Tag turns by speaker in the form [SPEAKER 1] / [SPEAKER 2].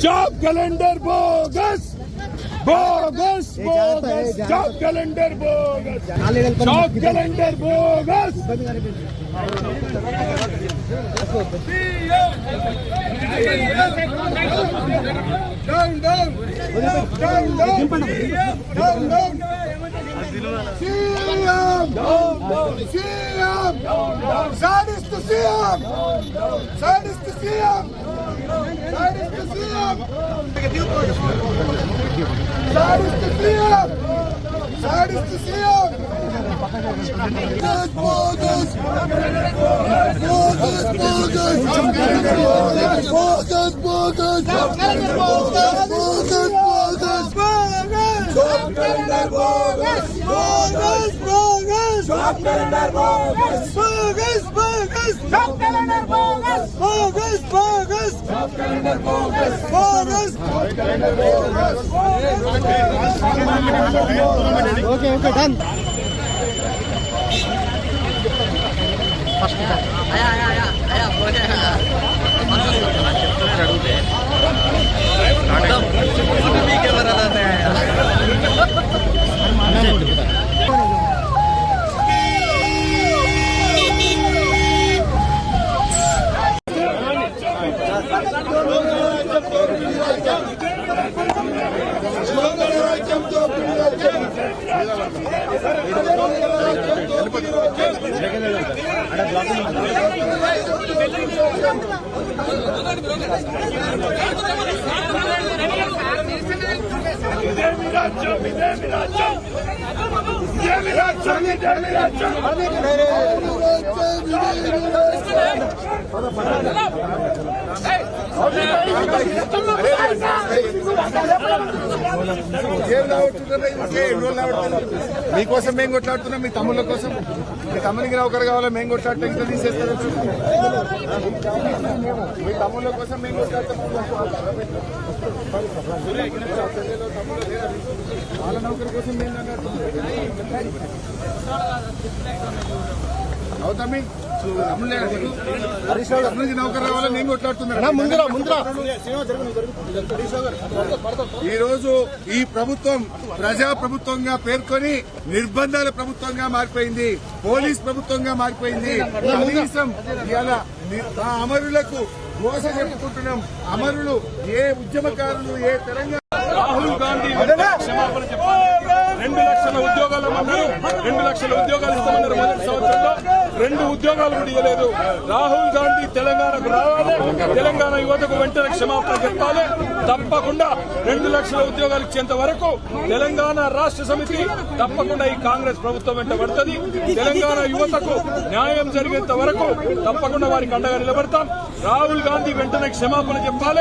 [SPEAKER 1] Job calendar bogus bogus bogus job calendar bogus job calendar bogus down down down down CM CM sadist CM sadist CM sadist CM sadist CM sadist CM bogus bogus bogus bogus bogus Job calendar bogus, bogus, bogus. Job calendar bogus, bogus, bogus. Job calendar bogus, bogus, bogus. Job calendar bogus, bogus. Job calendar bogus. Okay, done. First మీకోసం మేము కొట్లాడుతున్నాం, మీ తమ్ముళ్ళ కోసం. మీ తమ్మునికి ఒకరు కావాలా, మేము కొట్లాడితే ఇంకా తీసేస్తారు. మీ తమ్ముళ్ళ కోసం మేము కొట్లాడుతున్నాం. వాళ్ళ నౌకరి కోసం మేము అవుతామి. తమ్ముడికి నౌకరు రావాలా, నేను కొట్లాడుతున్నాను. ఈ రోజు ఈ ప్రభుత్వం ప్రజా ప్రభుత్వంగా పేర్కొని నిర్బంధాల ప్రభుత్వంగా మారిపోయింది, పోలీస్ ప్రభుత్వంగా మారిపోయింది. కనీసం ఇలా అమరులకు మోస చెప్పుకుంటున్నాం. అమరులు ఏ ఉద్యమకారులు, ఏ తెలంగాణ రాహుల్ గాంధీ క్షమాపణ చెప్పాలి. 2 లక్షల ఉద్యోగాలు అన్నారు, 2 లక్షల ఉద్యోగాలు ఇస్తామన్నారు. మొదటి సంవత్సరంలో 2 ఉద్యోగాలు కూడా ఇవ్వలేదు. రాహుల్ గాంధీ తెలంగాణకు రావాలి, తెలంగాణ యువతకు వెంటనే క్షమాపణ చెప్పాలి. తప్పకుండా 2 లక్షల ఉద్యోగాలు ఇచ్చేంత వరకు తెలంగాణ రాష్ట్ర సమితి తప్పకుండా ఈ కాంగ్రెస్ ప్రభుత్వం వెంట పడుతుంది. తెలంగాణ యువతకు న్యాయం జరిగేంత వరకు తప్పకుండా వారికి అండగా నిలబడతాం. రాహుల్ గాంధీ వెంటనే క్షమాపణ చెప్పాలి.